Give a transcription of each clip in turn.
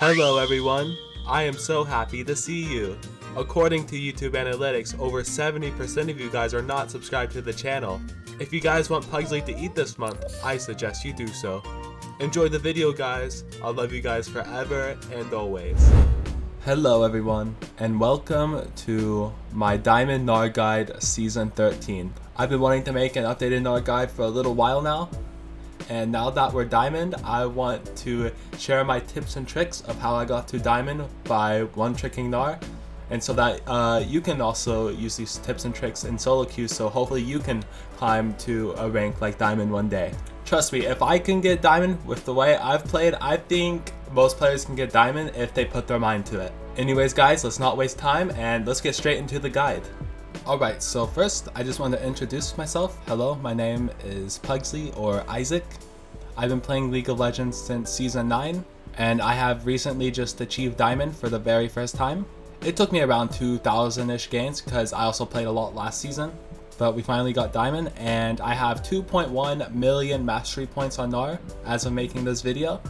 Hello everyone, I am so happy to see you. According to YouTube analytics, over 70% of you guys are not subscribed to the channel. If you guys want Pugsley to eat this month, I suggest you do so. Enjoy the video guys, I'll love you guys forever and always. Hello everyone, and welcome to my Diamond Gnar Guide Season 13. I've been wanting to make an updated Gnar Guide for a little while now. And now that we're Diamond, I want to share my tips and tricks of how I got to Diamond by one-tricking Gnar. And so that you can also use these tips and tricks in solo queues, so hopefully you can climb to a rank like Diamond one day. Trust me, if I can get Diamond with the way I've played, I think most players can get Diamond if they put their mind to it. Anyways guys, let's not waste time and let's get straight into the guide. Alright, so first I just want to introduce myself. Hello, my name is Pugsley or Isaac. I've been playing League of Legends since Season 9 and I have recently just achieved Diamond for the very first time. It took me around 2,000-ish games because I also played a lot last season, but we finally got Diamond and I have 2.1 million mastery points on Gnar as of making this video.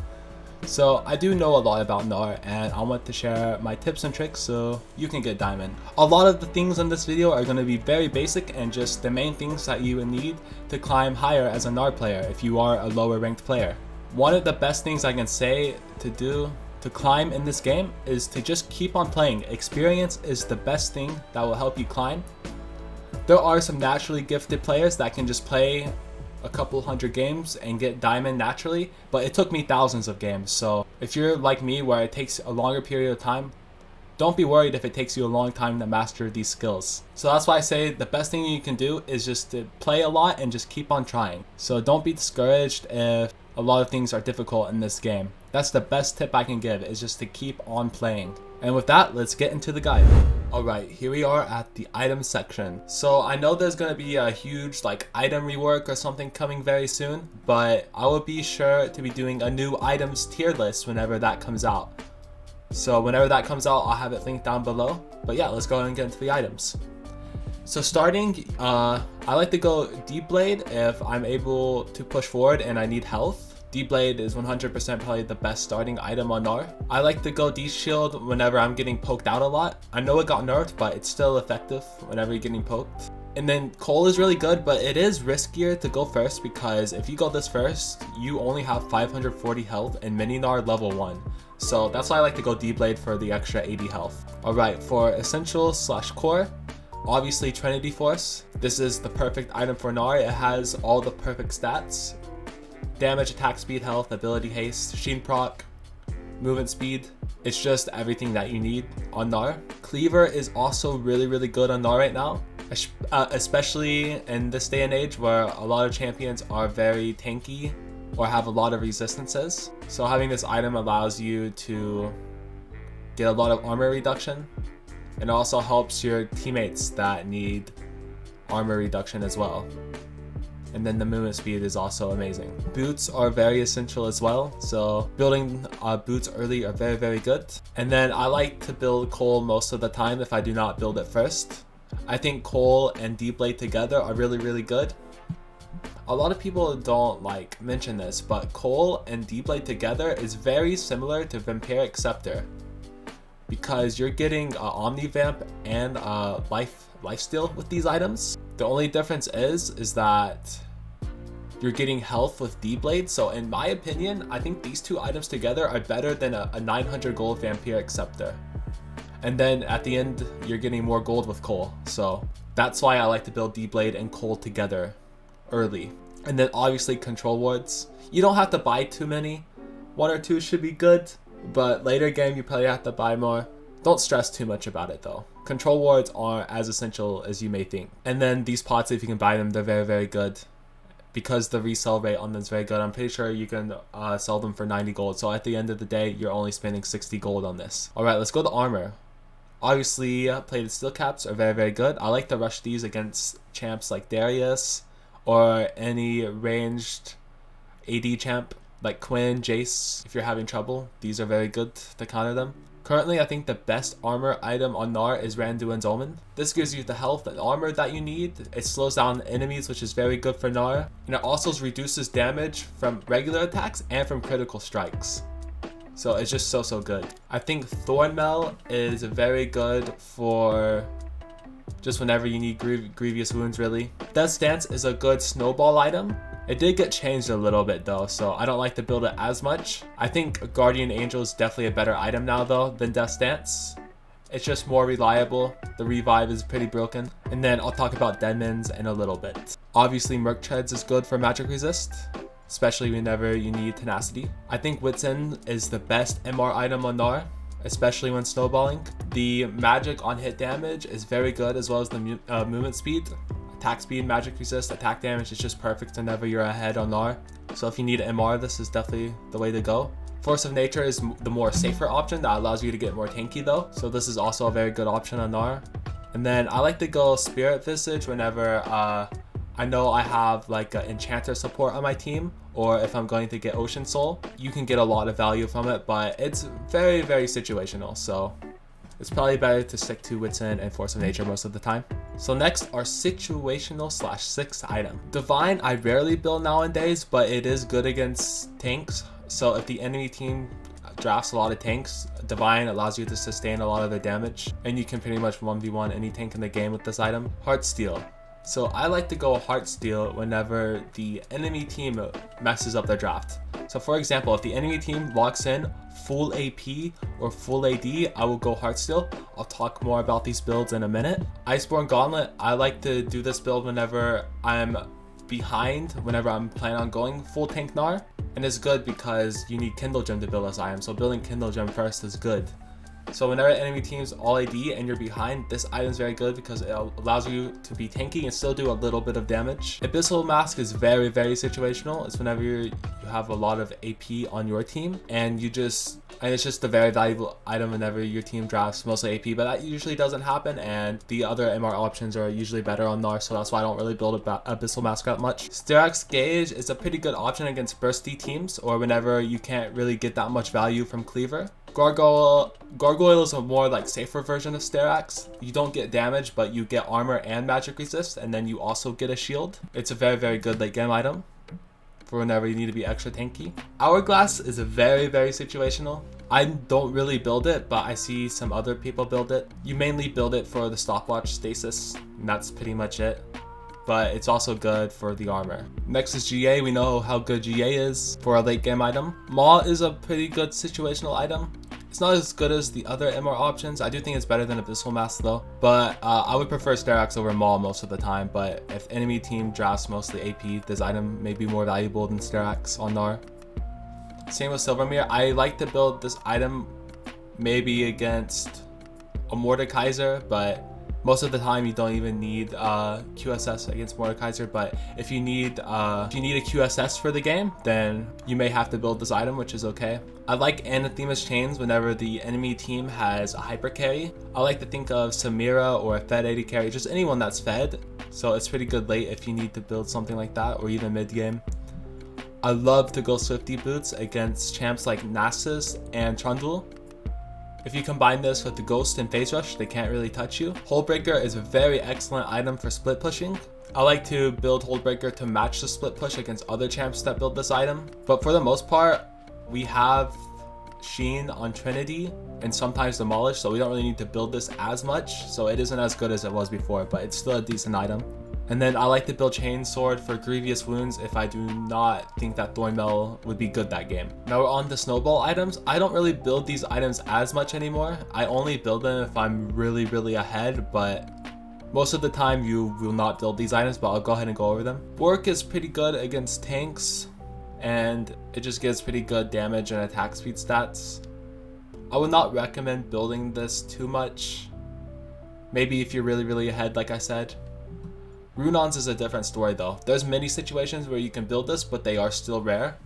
So I do know a lot about Gnar and I want to share my tips and tricks so you can get Diamond. A lot of the things in this video are going to be very basic and just the main things that you would need to climb higher as a Gnar player if you are a lower ranked player. One of the best things I can say to do to climb in this game is to just keep on playing. Experience is the best thing that will help you climb. There are some naturally gifted players that can just play a couple hundred games and get Diamond naturally, but it took me thousands of games. So if you're like me where it takes a longer period of time, don't be worried if it takes you a long time to master these skills. So that's why I say the best thing you can do is just to play a lot and just keep on trying. So don't be discouraged if a lot of things are difficult in this game. That's the best tip I can give, is just to keep on playing. And with that, let's get into the guide. Alright, here we are at the item section. So I know there's going to be a huge item rework or something coming very soon, but I will be sure to be doing a new items tier list whenever that comes out. So whenever that comes out, I'll have it linked down below. But yeah, let's go ahead and get into the items. So starting, I like to go Deep Blade if I'm able to push forward and I need health. Deep Blade is 100% probably the best starting item on Gnar. I like to go D-Shield whenever I'm getting poked out a lot. I know it got nerfed, but it's still effective whenever you're getting poked. And then Cole is really good, but it is riskier to go first because if you go this first, you only have 540 health and Mini Gnar level 1. So that's why I like to go D-Blade for the extra 80 health. Alright, for Essential/Core, obviously Trinity Force. This is the perfect item for Gnar. It has all the perfect stats. Damage, attack speed, health, ability haste, sheen proc, movement speed. It's just everything that you need on Gnar. Cleaver is also really good on Gnar right now, especially in this day and age where a lot of champions are very tanky or have a lot of resistances. So having this item allows you to get a lot of armor reduction, and it also helps your teammates that need armor reduction as well. And then the movement speed is also amazing. Boots are very essential as well, so building boots early are very good. And then I like to build Cole most of the time if I do not build it first. I think Cole and Deep Blade together are really good. A lot of people don't mention this, but Cole and Deep Blade together is very similar to Vampiric Scepter, because you're getting Omni Vamp and Lifesteal with these items. The only difference is that you're getting health with D-Blade, so in my opinion, I think these two items together are better than a 900 gold Vampiric Scepter. And then at the end, you're getting more gold with Cole, so that's why I like to build D-Blade and Cole together early. And then obviously Control Wards. You don't have to buy too many. 1 or 2 should be good, but later game you probably have to buy more. Don't stress too much about it though. Control Wards aren't as essential as you may think. And then these pots, if you can buy them, they're very good. Because the resell rate on them is very good. I'm pretty sure you can sell them for 90 gold. So at the end of the day, you're only spending 60 gold on this. Alright, let's go to armor. Obviously, plated steel caps are very good. I like to rush these against champs like Darius or any ranged AD champ like Quinn, Jace. If you're having trouble, these are very good to counter them. Currently, I think the best armor item on Gnar is Randuin's Omen. This gives you the health and armor that you need. It slows down enemies, which is very good for Gnar. And it also reduces damage from regular attacks and from critical strikes. So it's just so good. I think Thornmail is very good for just whenever you need grievous wounds, really. Death's Dance is a good snowball item. It did get changed a little bit though, so I don't like to build it as much. I think Guardian Angel is definitely a better item now though than Death's Dance. It's just more reliable. The revive is pretty broken. And then I'll talk about Deadmans in a little bit. Obviously Merc Treads is good for magic resist, especially whenever you need tenacity. I think Whitsun is the best MR item on Gnar, especially when snowballing. The magic on hit damage is very good, as well as the movement speed. Attack speed, magic resist, attack damage is just perfect whenever you're ahead on Gnar. So if you need MR, this is definitely the way to go. Force of Nature is the more safer option that allows you to get more tanky though. So this is also a very good option on Gnar. And then I like to go Spirit Visage whenever I know I have like an Enchanter support on my team, or if I'm going to get Ocean Soul. You can get a lot of value from it, but it's very situational. So it's probably better to stick to Whitsun and Force of Nature most of the time. So next are situational / 6th item. Divine I rarely build nowadays, but it is good against tanks. So if the enemy team drafts a lot of tanks, Divine allows you to sustain a lot of their damage, and you can pretty much 1v1 any tank in the game with this item. Heartsteel. So I like to go Heartsteel whenever the enemy team messes up their draft. So for example, if the enemy team locks in full AP or full AD, I will go Heartsteel. I'll talk more about these builds in a minute. Iceborne Gauntlet, I like to do this build whenever I'm behind, whenever I'm planning on going full tank Gnar. And it's good because you need Kindle Gem to build this item, so building Kindle Gem first is good. So whenever enemy team's all AD and you're behind, this item is very good because it allows you to be tanky and still do a little bit of damage. Abyssal Mask is very situational. It's whenever you have a lot of AP on your team, and it's just a very valuable item whenever your team drafts mostly AP, but that usually doesn't happen, and the other MR options are usually better on Gnar, so that's why I don't really build Abyssal Mask that much. Styrax Gauge is a pretty good option against bursty teams, or whenever you can't really get that much value from Cleaver. Gargoyle is a more like safer version of Styrax. You don't get damage, but you get armor and magic resist, and then you also get a shield. It's a very good late game item for whenever you need to be extra tanky. Hourglass is a very situational. I don't really build it, but I see some other people build it. You mainly build it for the stopwatch stasis, and that's pretty much it. But it's also good for the armor. Next is GA. We know how good GA is for a late game item. Maw is a pretty good situational item. It's not as good as the other MR options. I do think it's better than Abyssal Mask though. But I would prefer Styrax over Maw most of the time. But if enemy team drafts mostly AP, this item may be more valuable than Styrax on Gnar. Same with Silvermere. I like to build this item maybe against a Mordekaiser, but most of the time you don't even need QSS against Mordekaiser. But if you need a QSS for the game, then you may have to build this item, which is okay. I like Anathema's Chains whenever the enemy team has a hyper carry. I like to think of Samira or a fed AD carry, just anyone that's fed. So it's pretty good late if you need to build something like that, or even mid game. I love to go Swifty Boots against champs like Nasus and Trundle. If you combine this with the Ghost and Phase Rush, they can't really touch you. Hullbreaker is a very excellent item for split pushing. I like to build Hullbreaker to match the split push against other champs that build this item. But for the most part, we have Sheen on Trinity and sometimes Demolish, so we don't really need to build this as much. So it isn't as good as it was before, but it's still a decent item. And then I like to build Chainsword for grievous wounds if I do not think that Thornmail would be good that game. Now we're on to snowball items. I don't really build these items as much anymore. I only build them if I'm really ahead, but most of the time you will not build these items, but I'll go ahead and go over them. Bork is pretty good against tanks, and it just gives pretty good damage and attack speed stats. I would not recommend building this too much. Maybe if you're really ahead, like I said. Runons is a different story though. There's many situations where you can build this, but they are still rare.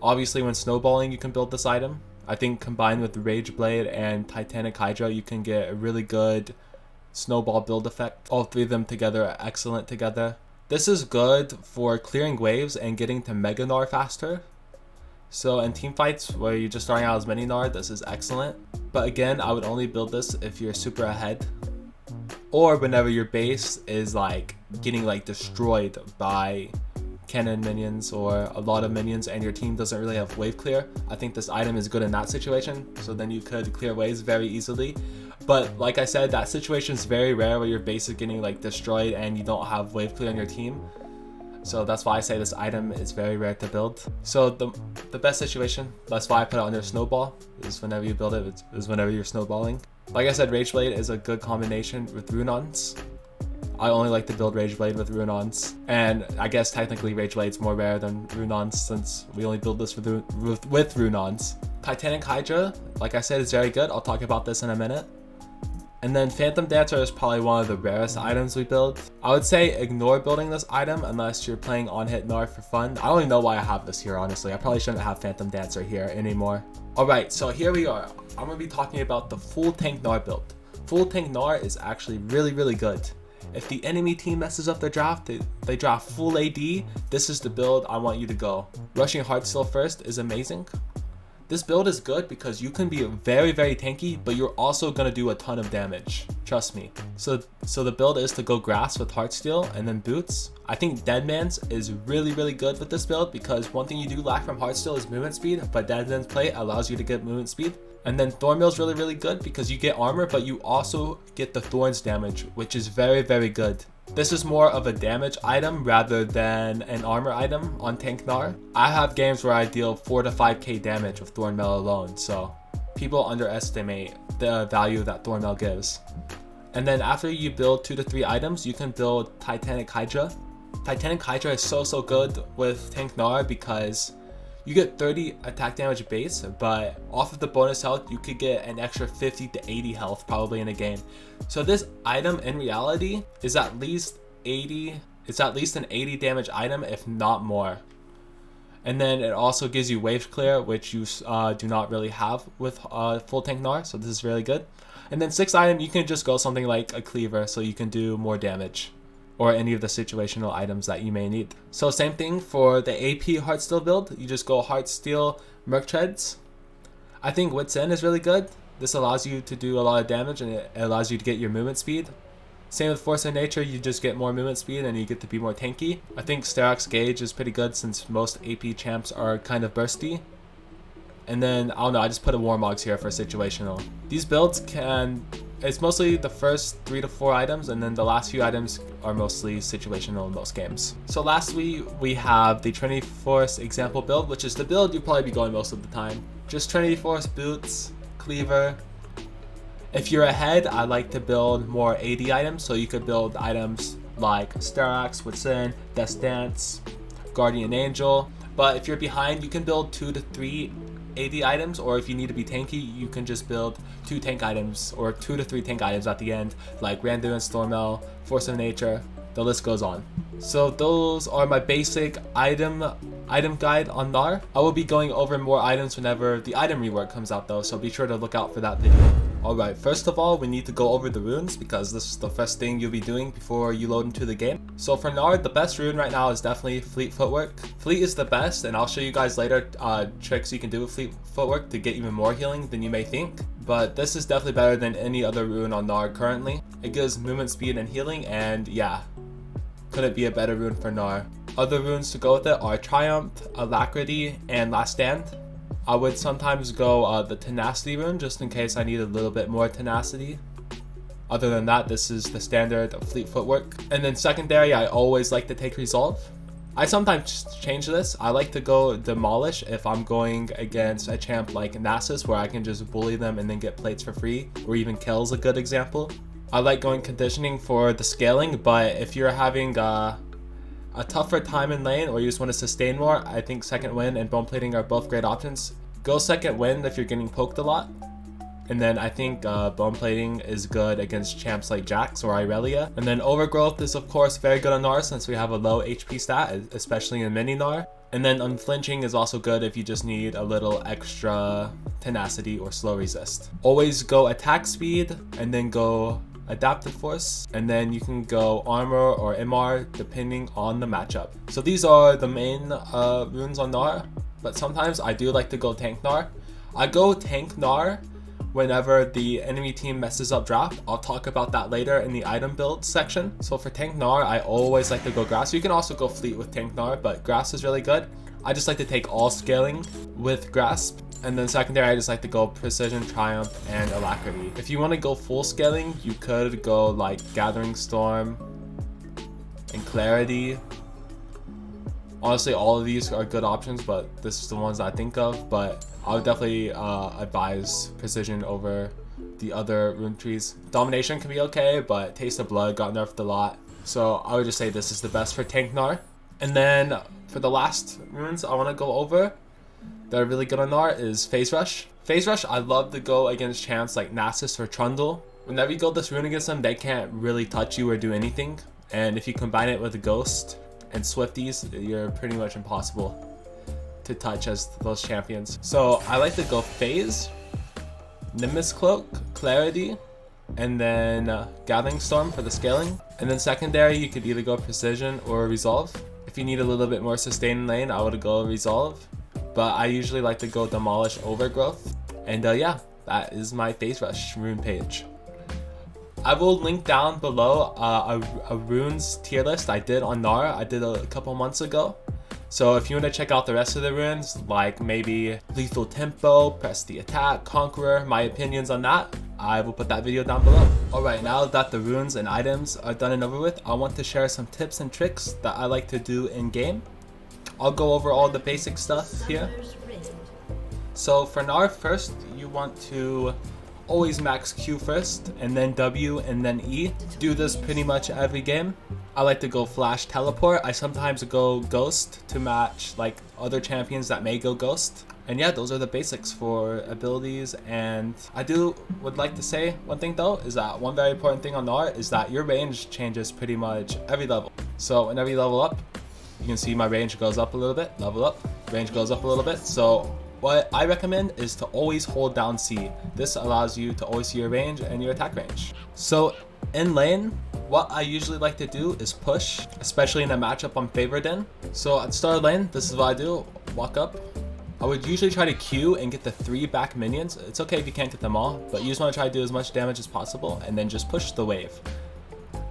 Obviously when snowballing you can build this item. I think combined with Rage Blade and Titanic Hydra you can get a really good snowball build effect. All three of them together are excellent together. This is good for clearing waves and getting to Mega Gnar faster. So in team fights where you're just starting out as mini Gnar, this is excellent. But again, I would only build this if you're super ahead, or whenever your base is like getting like destroyed by cannon minions or a lot of minions and your team doesn't really have wave clear, I think this item is good in that situation. So then you could clear waves very easily. But like I said, that situation is very rare where your base is getting like destroyed and you don't have wave clear on your team. So that's why I say this item is very rare to build. So the best situation, that's why I put it under snowball, is whenever you build it, is whenever you're snowballing. Like I said, Rage Blade is a good combination with Runons. I only like to build Rage Blade with Runons. And I guess technically Rage Blade's more rare than Runons since we only build this with Runons. Titanic Hydra, like I said, is very good. I'll talk about this in a minute. And then Phantom Dancer is probably one of the rarest items we build. I would say ignore building this item unless you're playing on hit Gnar for fun. I don't even know why I have this here, honestly. I probably shouldn't have Phantom Dancer here anymore. Alright, so here we are. I'm going to be talking about the full tank Gnar build. Full tank Gnar is actually really good. If the enemy team messes up their draft, they draft full AD, this is the build I want you to go. Rushing Heartsteel first is amazing. This build is good because you can be very tanky, but you're also going to do a ton of damage. Trust me. So the build is to go Grass with Heartsteel and then Boots. I think Deadman's is really good with this build because one thing you do lack from Heartsteel is movement speed, but Deadman's plate allows you to get movement speed. And then Thornmail is really good because you get armor, but you also get the Thorns damage, which is very good. This is more of a damage item rather than an armor item on tank Gnar. I have games where I deal 4 to 5k damage with Thornmail alone, so people underestimate the value that Thornmail gives. And then after you build 2 to 3 items, you can build Titanic Hydra. Titanic Hydra is so good with tank Gnar because you get 30 attack damage base, but off of the bonus health, you could get an extra 50 to 80 health probably in a game. So this item in reality is at least 80, it's at least an 80 damage item, if not more. And then it also gives you wave clear, which you do not really have with full tank Gnar, so this is really good. And then 6th item, you can just go something like a cleaver, so you can do more damage, or any of the situational items that you may need. So same thing for the AP Heartsteel build. You just go Heartsteel, Merc Treads. I think Wits End is really good. This allows you to do a lot of damage and it allows you to get your movement speed. Same with Force of Nature, you just get more movement speed and you get to be more tanky. I think Sterak's Gauge is pretty good since most AP champs are kind of bursty. And then, I don't know, I just put a Warmogs here for situational. These builds it's mostly the first 3 to 4 items, and then the last few items are mostly situational in most games. So lastly, we have the Trinity Force example build, which is the build you'll probably be going most of the time. Just Trinity Force, Boots, Cleaver. If you're ahead, I like to build more AD items, so you could build items like Starax, Witsin, Death's Dance, Guardian Angel. But if you're behind, you can build 2 to 3 AD items, or if you need to be tanky, you can just build 2 tank items or 2 to 3 tank items at the end, like Randuin, Stormel, Force of Nature, the list goes on. So those are my basic item guide on Gnar. I will be going over more items whenever the item rework comes out though, so be sure to look out for that video. Alright, first of all, we need to go over the runes because this is the first thing you'll be doing before you load into the game. So for Gnar, the best rune right now is definitely Fleet Footwork. Fleet is the best, and I'll show you guys later tricks you can do with Fleet Footwork to get even more healing than you may think. But this is definitely better than any other rune on Gnar currently. It gives movement speed and healing, and yeah, couldn't be a better rune for Gnar. Other runes to go with it are Triumph, Alacrity, and Last Stand. I would sometimes go the Tenacity rune just in case I need a little bit more tenacity. Other than that, this is the standard Fleet Footwork. And then secondary, I always like to take Resolve. I sometimes change this. I like to go Demolish if I'm going against a champ like Nasus, where I can just bully them and then get plates for free, or even Kill's a good example. I like going Conditioning for the scaling, but if you're having a tougher time in lane or you just want to sustain more, I think Second Wind and Bone Plating are both great options. Go Second Wind if you're getting poked a lot. And then I think Bone Plating is good against champs like Jax or Irelia. And then Overgrowth is of course very good on Gnar since we have a low HP stat, especially in mini Gnar. And then Unflinching is also good if you just need a little extra tenacity or slow resist. Always go attack speed and then go Adaptive Force, and then you can go Armor or MR depending on the matchup. So these are the main runes on Gnar, but sometimes I do like to go Tank Gnar. I go Tank Gnar whenever the enemy team messes up draft. I'll talk about that later in the item build section. So for tank Gnar, I always like to go grass. You can also go fleet with tank Gnar, but grass is really good. I just like to take all scaling with grasp. And then secondary, I just like to go precision, triumph, and alacrity. If you want to go full scaling, you could go like gathering storm and clarity. Honestly, all of these are good options, but this is the ones I think of. But I would definitely advise precision over the other rune trees. Domination can be okay, but Taste of Blood got nerfed a lot. So I would just say this is the best for tank Gnar. And then for the last runes I want to go over that are really good on Gnar is Phase Rush. Phase Rush, I love to go against champs like Nasus or Trundle. Whenever you go this rune against them, they can't really touch you or do anything. And if you combine it with a Ghost and Swifties, you're pretty much impossible to touch as those champions. So I like to go Phase, Nimbus Cloak, Clarity, and then Gathering Storm for the scaling. And then secondary, you could either go Precision or Resolve. If you need a little bit more sustain lane, I would go Resolve. But I usually like to go Demolish Overgrowth. And yeah, that is my Phase Rush rune page. I will link down below a runes tier list I did on Gnar. I did a couple months ago. So if you want to check out the rest of the runes, like maybe Lethal Tempo, Press the Attack, Conqueror, my opinions on that, I will put that video down below. Alright, now that the runes and items are done and over with, I want to share some tips and tricks that I like to do in game. I'll go over all the basic stuff here. So for Gnar, first you want to always max Q first, and then W, and then E. Do this pretty much every game. I like to go Flash Teleport. I sometimes go Ghost to match like other champions that may go Ghost. And yeah, those are the basics for abilities. And I would like to say one thing though, is that one very important thing on Gnar is that your range changes pretty much every level. So whenever you level up, you can see my range goes up a little bit, level up, range goes up a little bit. So what I recommend is to always hold down C. This allows you to always see your range and your attack range. So in lane, what I usually like to do is push, especially in a matchup I'm favored in. So at start of lane, this is what I do, walk up. I would usually try to Q and get the 3 back minions. It's okay if you can't get them all, but you just want to try to do as much damage as possible and then just push the wave.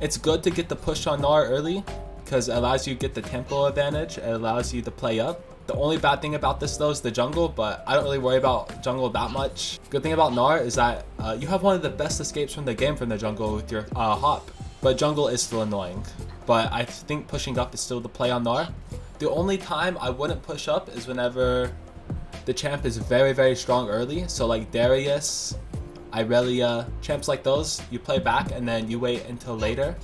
It's good to get the push on Gnar early because it allows you to get the tempo advantage. It allows you to play up. The only bad thing about this though is the jungle, but I don't really worry about jungle that much. Good thing about Gnar is that you have one of the best escapes from the game from the jungle with your hop. But jungle is still annoying. But I think pushing up is still the play on Gnar. The only time I wouldn't push up is whenever the champ is very, very strong early. So like Darius, Irelia, champs like those, you play back and then you wait until later,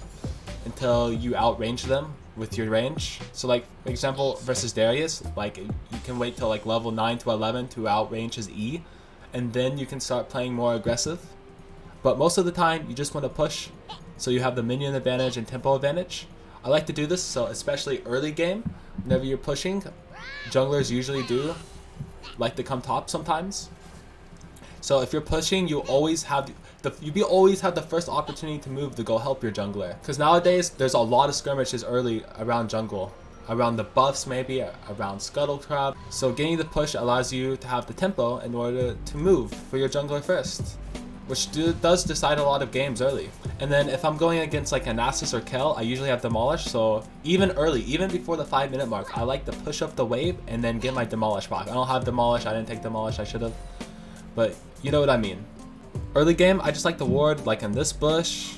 until you outrange them with your range. So like for example versus Darius, like you can wait till like level 9 to 11 to outrange his E, and then you can start playing more aggressive. But most of the time you just want to push so you have the minion advantage and tempo advantage. I like to do this so especially early game, whenever you're pushing, junglers usually do like to come top sometimes. So if you're pushing, you always have always have the first opportunity to move to go help your jungler. Because nowadays there's a lot of skirmishes early around jungle, around the buffs maybe, around Scuttle Crab. So getting the push allows you to have the tempo in order to move for your jungler first, which does decide a lot of games early. And then if I'm going against like a Nasus or Kel, I usually have Demolish. So even early, even before the 5-minute mark, I like to push up the wave and then get my Demolish back. I don't have Demolish, I didn't take Demolish, I should have. But you know what I mean. Early game, I just like to ward like in this bush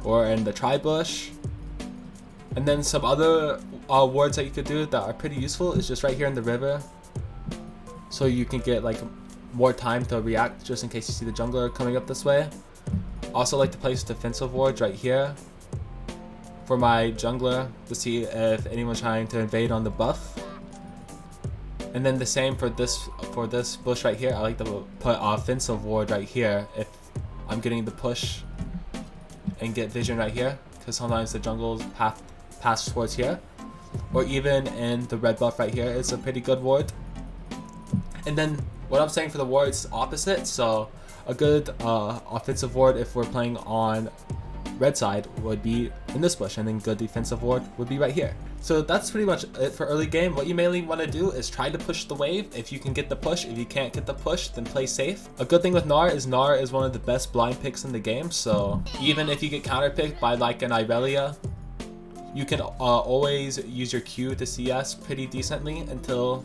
or in the tri-bush. And then some other wards that you could do that are pretty useful is just right here in the river. So you can get like more time to react just in case you see the jungler coming up this way. Also like to place defensive wards right here for my jungler to see if anyone's trying to invade on the buff. And then the same for this bush right here. I like to put offensive ward right here if I'm getting the push and get vision right here, because sometimes the jungle's pass towards here, or even in the red buff right here. It's a pretty good ward. And then what I'm saying for the ward is opposite. So a good offensive ward if we're playing on red side would be in this bush, and then good defensive ward would be right here. So that's pretty much it for early game. What you mainly want to do is try to push the wave if you can get the push. If you can't get the push, then play safe. A good thing with Gnar is one of the best blind picks in the game, so even if you get counterpicked by like an Irelia, you can always use your Q to CS pretty decently until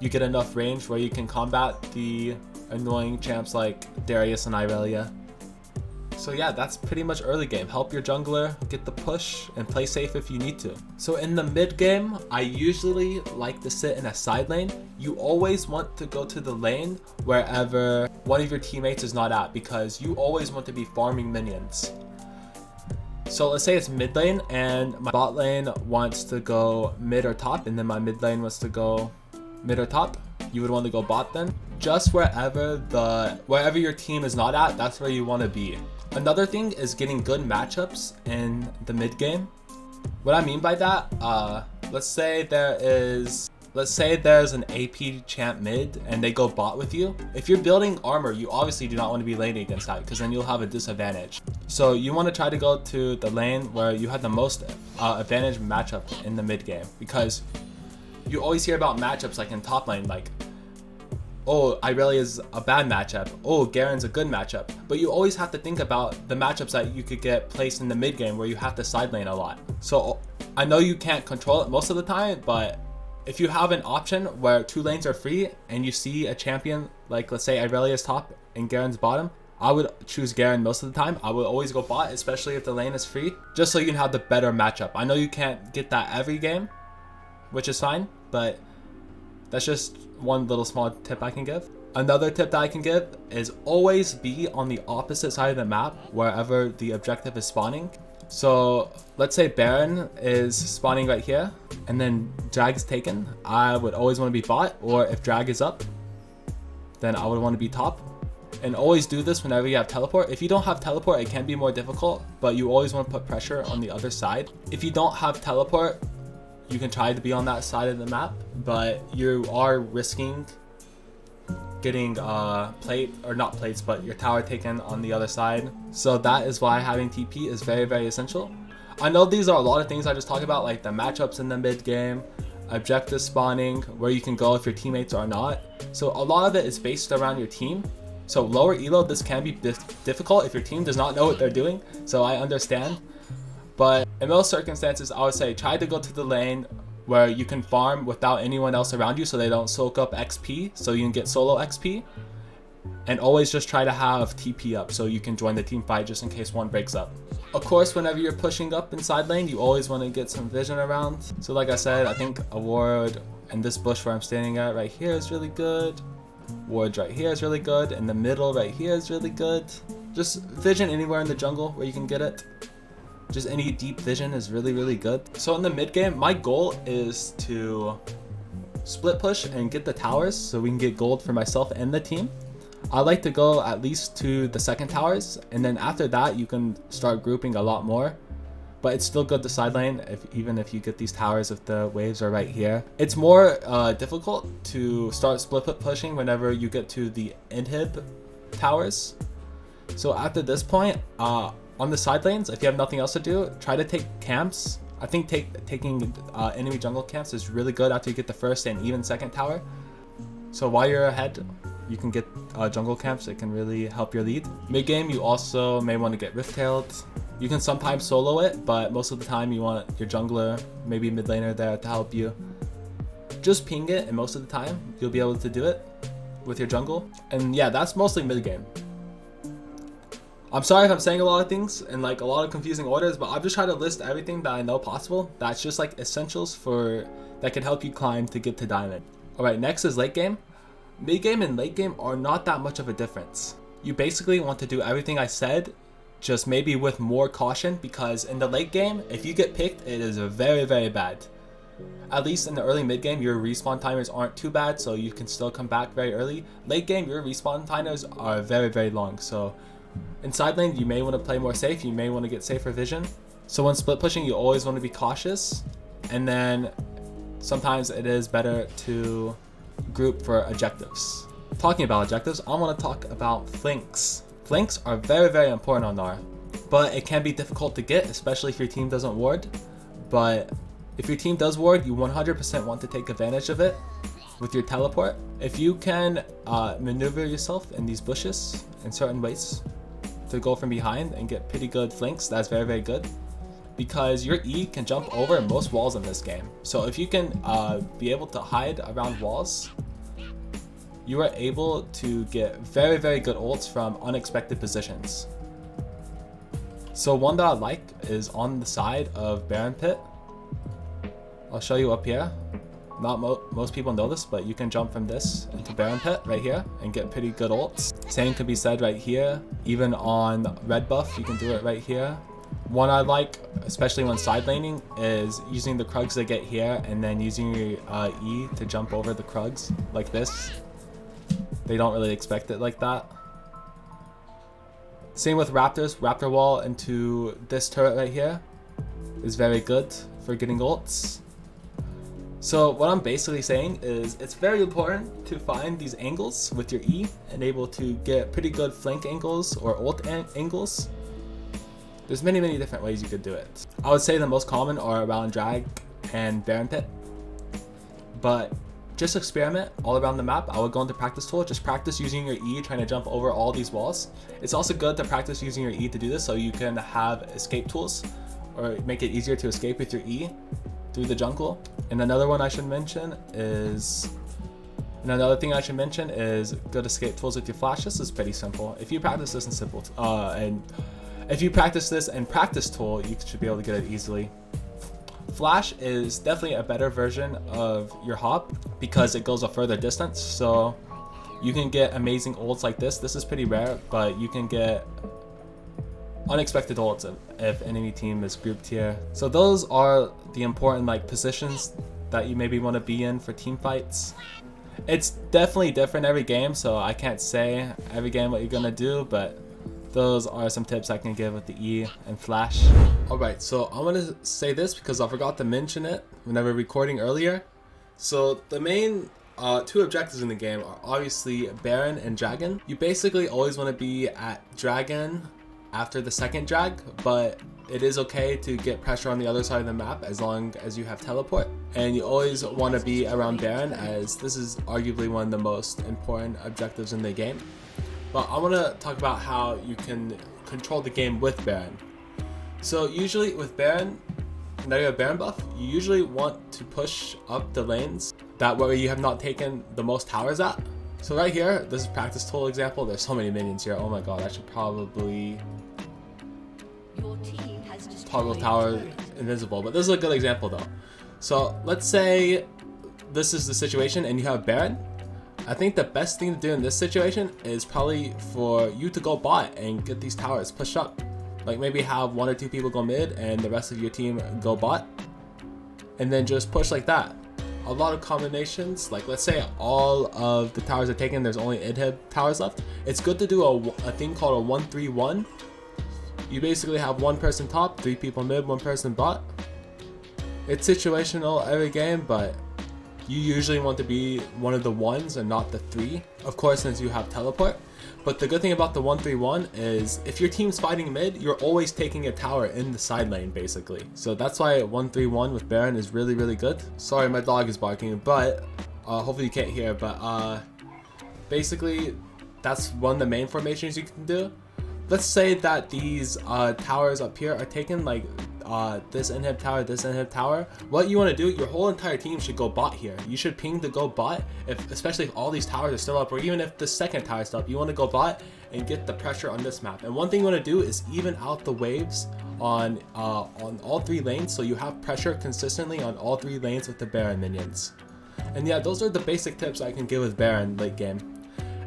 you get enough range where you can combat the annoying champs like Darius and Irelia. So yeah, that's pretty much early game. Help your jungler get the push and play safe if you need to. So in the mid game, I usually like to sit in a side lane. You always want to go to the lane wherever one of your teammates is not at, because you always want to be farming minions. So let's say it's mid lane and my bot lane wants to go mid or top, and then my mid lane wants to go mid or top. You would want to go bot then. Just wherever your team is not at, that's where you want to be. Another thing is getting good matchups in the mid game. What I mean by that, let's say there's an AP champ mid and they go bot with you. If you're building armor, you obviously do not want to be laning against that, because then you'll have a disadvantage. So you want to try to go to the lane where you have the most advantage matchup in the mid game, because you always hear about matchups like in top lane, like, oh, Irelia is a bad matchup, oh, Garen's a good matchup. But you always have to think about the matchups that you could get placed in the mid game where you have to side lane a lot. So I know you can't control it most of the time, but if you have an option where two lanes are free and you see a champion, like let's say Irelia's top and Garen's bottom, I would choose Garen most of the time. I would always go bot, especially if the lane is free, just so you can have the better matchup. I know you can't get that every game, which is fine, but that's just one little small tip I can give. Another tip that I can give is always be on the opposite side of the map wherever the objective is spawning. So let's say Baron is spawning right here and then drag is taken. I would always want to be bot, or if drag is up, then I would want to be top. And always do this whenever you have teleport. If you don't have teleport, it can be more difficult, but you always want to put pressure on the other side. If you don't have teleport, you can try to be on that side of the map, but you are risking getting plate, or not plates, but your tower taken on the other side. So that is why having TP is very, very essential. I know these are a lot of things I just talked about, like the matchups in the mid game, objective spawning, where you can go if your teammates are not. So a lot of it is based around your team. So lower elo, this can be difficult if your team does not know what they're doing, so I understand. But in most circumstances, I would say try to go to the lane where you can farm without anyone else around you, so they don't soak up XP, so you can get solo XP. And always just try to have TP up so you can join the team fight just in case one breaks up. Of course, whenever you're pushing up inside lane, you always want to get some vision around. So like I said, I think a ward in this bush where I'm standing at right here is really good. Wards right here is really good. In the middle right here is really good. Just vision anywhere in the jungle where you can get it. Just any deep vision is really, really good. So in the mid game, my goal is to split push and get the towers so we can get gold for myself and the team. I like to go at least to the second towers, and then after that you can start grouping a lot more. But it's still good to side lane even if you get these towers if the waves are right here. It's more difficult to start split pushing whenever you get to the inhib towers. So after this point, on the side lanes, if you have nothing else to do, try to take camps. I think taking enemy jungle camps is really good after you get the first and even second tower. So while you're ahead, you can get jungle camps. It can really help your lead. Mid game, you also may want to get rift-tailed. You can sometimes solo it, but most of the time you want your jungler, maybe mid laner there to help you. Just ping it, and most of the time you'll be able to do it with your jungle. And yeah, that's mostly mid game. I'm sorry if I'm saying a lot of things in like a lot of confusing orders, but I've just tried to list everything that I know possible. That's just like essentials that can help you climb to get to diamond. Alright, next is late game. Mid game and late game are not that much of a difference. You basically want to do everything I said, just maybe with more caution, because in the late game, if you get picked, it is very, very bad. At least in the early mid game, your respawn timers aren't too bad, so you can still come back very early. Late game, your respawn timers are very, very long, so in side lane, you may want to play more safe. You may want to get safer vision. So when split pushing, you always want to be cautious. And then sometimes it is better to group for objectives. Talking about objectives, I want to talk about flanks. Flanks are very, very important on Gnar. but it can be difficult to get, especially if your team doesn't ward. But if your team does ward, you 100% want to take advantage of it with your teleport. If you can maneuver yourself in these bushes in certain ways to go from behind and get pretty good flanks, that's very, very good. Because your E can jump over most walls in this game. So if you can be able to hide around walls, you are able to get very, very good ults from unexpected positions. So one that I like is on the side of Baron Pit. I'll show you up here. Not most people know this, but you can jump from this into Baron Pit right here and get pretty good ults. Same can be said right here. Even on red buff, you can do it right here. One I like, especially when side laning, is using the Krugs they get here and then using your E to jump over the Krugs like this. They don't really expect it like that. Same with Raptors. Raptor wall into this turret right here is very good for getting ults. So what I'm basically saying is it's very important to find these angles with your E and able to get pretty good flank angles or ult angles. There's many, many different ways you could do it. I would say the most common are around drag and Baron Pit. But just experiment all around the map. I would go into practice tool, just practice using your E trying to jump over all these walls. It's also good to practice using your E to do this so you can have escape tools or make it easier to escape with your E through the jungle. And another thing I should mention is good escape tools with your flash. This is pretty simple. If you practice this if you practice this in practice tool, you should be able to get it easily. Flash is definitely a better version of your hop because it goes a further distance. So you can get amazing ults like this. This is pretty rare, but you can get unexpected ults if enemy team is grouped here. So those are the important positions that you maybe want to be in for team fights. It's definitely different every game, so I can't say every game what you're gonna do, but those are some tips I can give with the E and flash. Alright, so I'm gonna say this because I forgot to mention it whenever recording earlier. So the main two objectives in the game are obviously Baron and Dragon. You basically always want to be at Dragon after the second drag, but it is okay to get pressure on the other side of the map as long as you have teleport. And you always want to be around Baron, as this is arguably one of the most important objectives in the game. But I want to talk about how you can control the game with Baron. So usually with Baron, now you have Baron buff, you usually want to push up the lanes that where you have not taken the most towers at. So right here, this is practice tool example. There's so many minions here. Oh my god, I should probably toggle tower invisible, but this is a good example though. So let's say this is the situation and you have Baron. I think the best thing to do in this situation is probably for you to go bot and get these towers pushed up. Like maybe have 1 or 2 people go mid and the rest of your team go bot, and then just push like that. A lot of combinations, like let's say all of the towers are taken, there's only inhib towers left. It's good to do a thing called a 1-3-1. You basically have 1 person top, 3 people mid, 1 person bot. It's situational every game, but you usually want to be one of the 1s and not the 3, of course, since you have teleport. But the good thing about the 1-3-1 is if your team's fighting mid, you're always taking a tower in the side lane basically. So that's why 1-3-1 with Baron is really, really good. Sorry, my dog is barking, but hopefully you can't hear. But basically, that's one of the main formations you can do. Let's say that these towers up here are taken, like this inhib tower, this inhib tower. What you want to do, your whole entire team should go bot here. You should ping to go bot, especially if all these towers are still up, or even if the second tower is still up. You want to go bot and get the pressure on this map. And one thing you want to do is even out the waves on all 3 lanes, so you have pressure consistently on all 3 lanes with the Baron minions. And yeah, those are the basic tips I can give with Baron late game.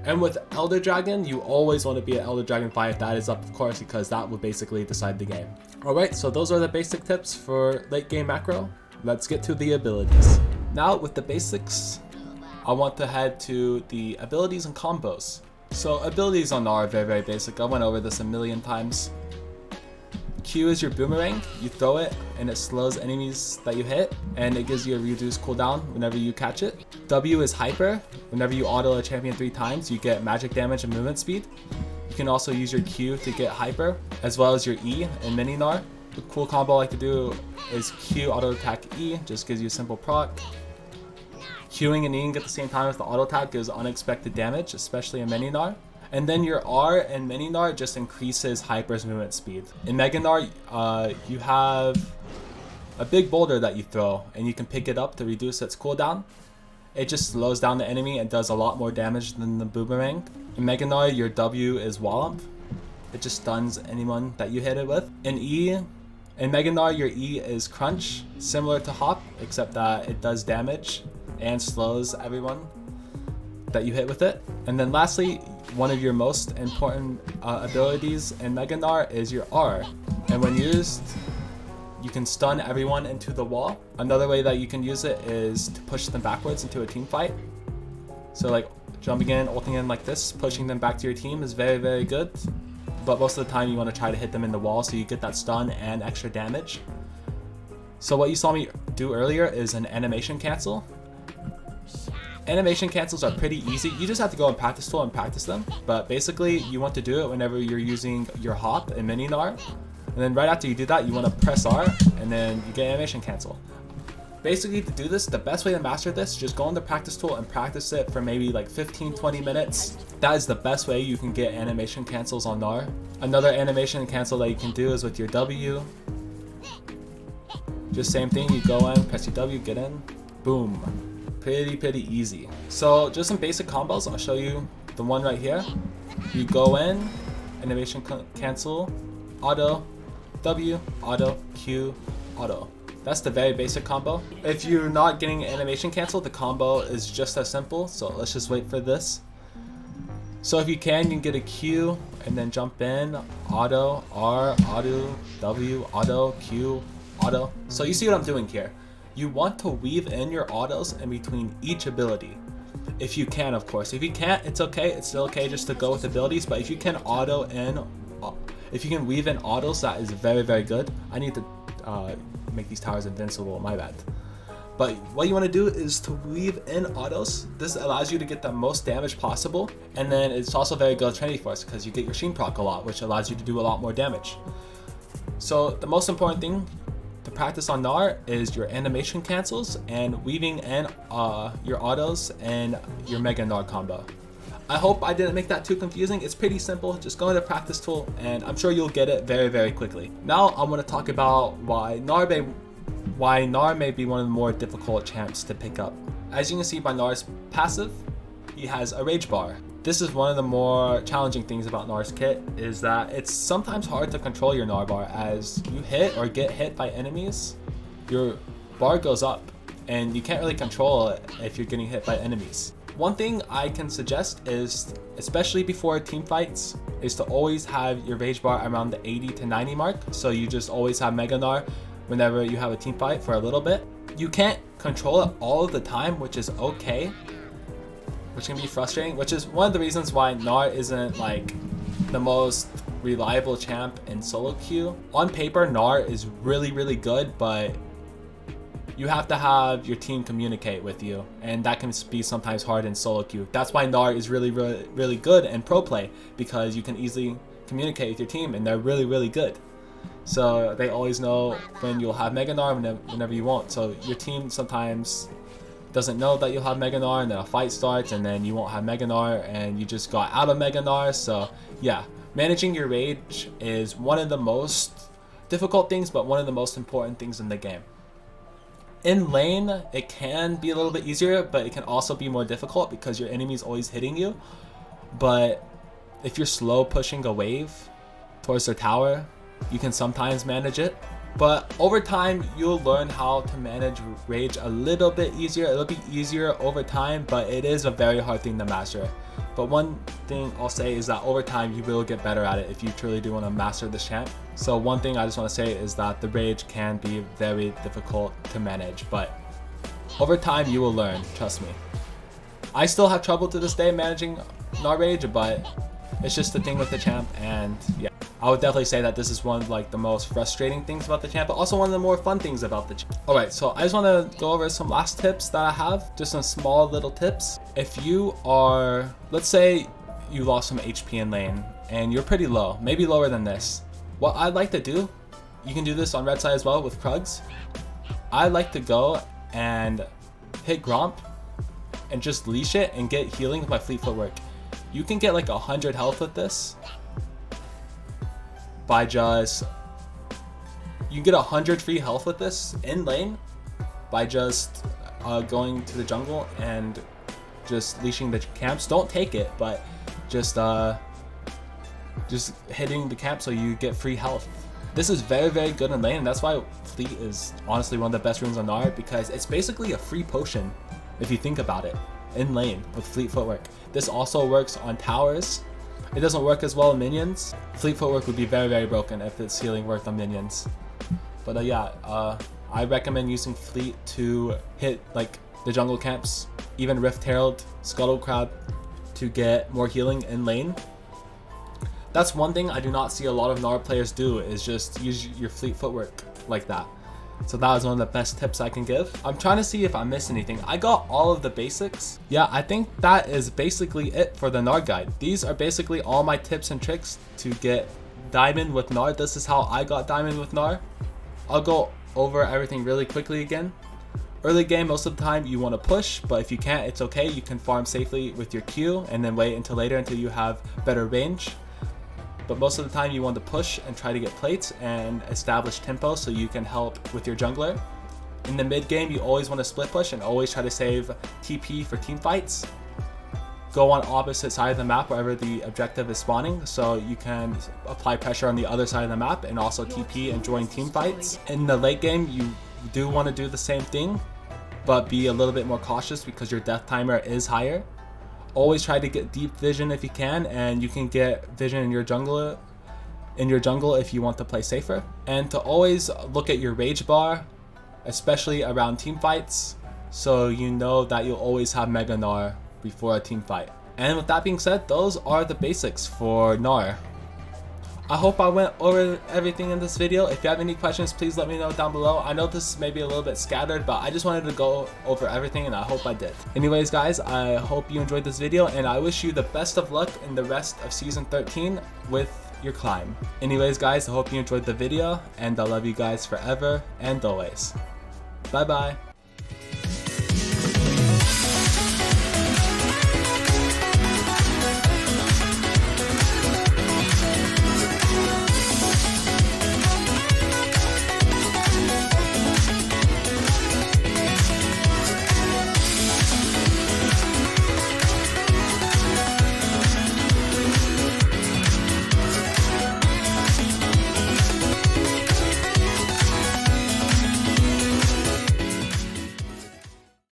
And with Elder Dragon, you always want to be at Elder Dragon 5 if that is up, of course, because that will basically decide the game. Alright, so those are the basic tips for late game macro. Let's get to the abilities. Now with the basics, I want to head to the abilities and combos. So abilities on Gnar are very, very basic. I went over this a million times. Q is your boomerang. You throw it and it slows enemies that you hit, and it gives you a reduced cooldown whenever you catch it. W is hyper. Whenever you auto a champion 3 times, you get magic damage and movement speed. You can also use your Q to get hyper, as well as your E in mini Gnar. The cool combo I like to do is Q auto attack E, just gives you a simple proc. Qing and Eing at the same time with the auto attack gives unexpected damage, especially in mini Gnar. And then your R in mini Gnar just increases hyper's movement speed. In mega Gnar, you have a big boulder that you throw, and you can pick it up to reduce its cooldown. It just slows down the enemy and does a lot more damage than the boomerang. In mega Gnar, your W is Wallop. It just stuns anyone that you hit it with. In mega Gnar, your E is Crunch, similar to Hop, except that it does damage and slows everyone that you hit with it. And then lastly, one of your most important abilities in mega Gnar is your R. And when used, you can stun everyone into the wall. Another way that you can use it is to push them backwards into a team fight. So like jumping in, ulting in like this, pushing them back to your team is very, very good. But most of the time you want to try to hit them in the wall so you get that stun and extra damage. So what you saw me do earlier is an animation cancel. Animation cancels are pretty easy. You just have to go in practice tool and practice them. But basically you want to do it whenever you're using your hop in mini Gnar. And then right after you do that, you want to press R and then you get animation cancel. Basically to do this, the best way to master this, just go in the practice tool and practice it for maybe like 15-20 minutes. That is the best way you can get animation cancels on Gnar. Another animation cancel that you can do is with your W. Just same thing, you go in, press your W, get in, boom. Pretty easy. So just some basic combos, I'll show you the one right here. You go in, animation cancel, auto, W, auto, Q, auto. That's the very basic combo. If you're not getting animation cancel, the combo is just as simple. So let's just wait for this. So if you can get a Q and then jump in, auto, R, auto, W, auto, Q, auto. So you see what I'm doing here. You want to weave in your autos in between each ability. If you can, of course. If you can't, it's okay. It's still okay just to go with abilities. But if you can auto in, if you can weave in autos, that is very, very good. I need to make these towers invincible, my bad. But what you want to do is to weave in autos. This allows you to get the most damage possible. And then it's also very good Trinity Force because you get your Sheen proc a lot, which allows you to do a lot more damage. So the most important thing to practice on Gnar is your animation cancels and weaving in your autos and your mega Gnar combo. I hope I didn't make that too confusing. It's pretty simple. Just go into practice tool and I'm sure you'll get it very, very quickly. Now I want to talk about why Gnar may be one of the more difficult champs to pick up. As you can see by Gnar's passive, he has a rage bar. This is one of the more challenging things about Gnar's kit, is that it's sometimes hard to control your Gnar bar. As you hit or get hit by enemies, your bar goes up and you can't really control it if you're getting hit by enemies. One thing I can suggest is, especially before team fights, is to always have your rage bar around the 80 to 90 mark. So you just always have mega Gnar whenever you have a team fight for a little bit. You can't control it all of the time, which is okay, which can be frustrating, which is one of the reasons why Gnar isn't like the most reliable champ in solo queue. On paper, Gnar is really, really good, but you have to have your team communicate with you, and that can be sometimes hard in solo queue. That's why Gnar is really, really, really good in pro play, because you can easily communicate with your team and they're really, really good. So they always know when you'll have Mega Gnar, whenever you won't. So your team sometimes doesn't know that you'll have Mega Gnar, and then a fight starts and then you won't have Mega Gnar and you just got out of Mega Gnar. So yeah, managing your rage is one of the most difficult things, but one of the most important things in the game. In lane, it can be a little bit easier, but it can also be more difficult because your enemy's always hitting you. But if you're slow pushing a wave towards their tower, you can sometimes manage it. But over time, you'll learn how to manage rage a little bit easier. It'll be easier over time, but it is a very hard thing to master. But one thing I'll say is that over time, you will get better at it if you truly do want to master this champ. So one thing I just want to say is that the rage can be very difficult to manage, but over time, you will learn, trust me. I still have trouble to this day managing Gnar rage, but it's just the thing with the champ, and yeah. I would definitely say that this is one of like the most frustrating things about the champ, but also one of the more fun things about the champ. Alright, so I just want to go over some last tips that I have, just some small little tips. If you are, let's say you lost some HP in lane and you're pretty low, maybe lower than this. What I'd like to do, you can do this on red side as well with Krugs. I like to go and hit Gromp and just leash it and get healing with my fleet footwork. You can get like 100 health with this by just, you can get 100 free health with this in lane by just going to the jungle and just leashing the camps. Don't take it, but just hitting the camp so you get free health. This is very, very good in lane, and that's why Fleet is honestly one of the best runes on Gnar, because it's basically a free potion if you think about it in lane with Fleet Footwork. This also works on towers. It doesn't work as well on minions. Fleet Footwork would be very, very broken if its healing worked on minions. But I recommend using Fleet to hit like the jungle camps, even Rift Herald, Scuttle Crab, to get more healing in lane. That's one thing I do not see a lot of Gnar players do, is just use your Fleet Footwork like that. So that is one of the best tips I can give. I'm trying to see if I missed anything. I got all of the basics. Yeah, I think that is basically it for the Gnar guide. These are basically all my tips and tricks to get Diamond with Gnar. This is how I got Diamond with Gnar. I'll go over everything really quickly again. Early game, most of the time you want to push, but if you can't, it's okay. You can farm safely with your Q and then wait until later until you have better range. But most of the time you want to push and try to get plates and establish tempo so you can help with your jungler. In the mid game, you always want to split push and always try to save TP for team fights. Go on opposite side of the map wherever the objective is spawning, so you can apply pressure on the other side of the map and also TP and join team fights. In the late game, you do want to do the same thing, but be a little bit more cautious because your death timer is higher. Always try to get deep vision if you can, and you can get vision in your jungle if you want to play safer. And to always look at your rage bar, especially around team fights, so you know that you'll always have Mega Gnar before a team fight. And with that being said, those are the basics for Gnar. I hope I went over everything in this video. If you have any questions, please let me know down below. I know this may be a little bit scattered, but I just wanted to go over everything, and I hope I did. Anyways guys, I hope you enjoyed this video, and I wish you the best of luck in the rest of season 13 with your climb. Anyways guys, I hope you enjoyed the video, and I love you guys forever and always. Bye bye.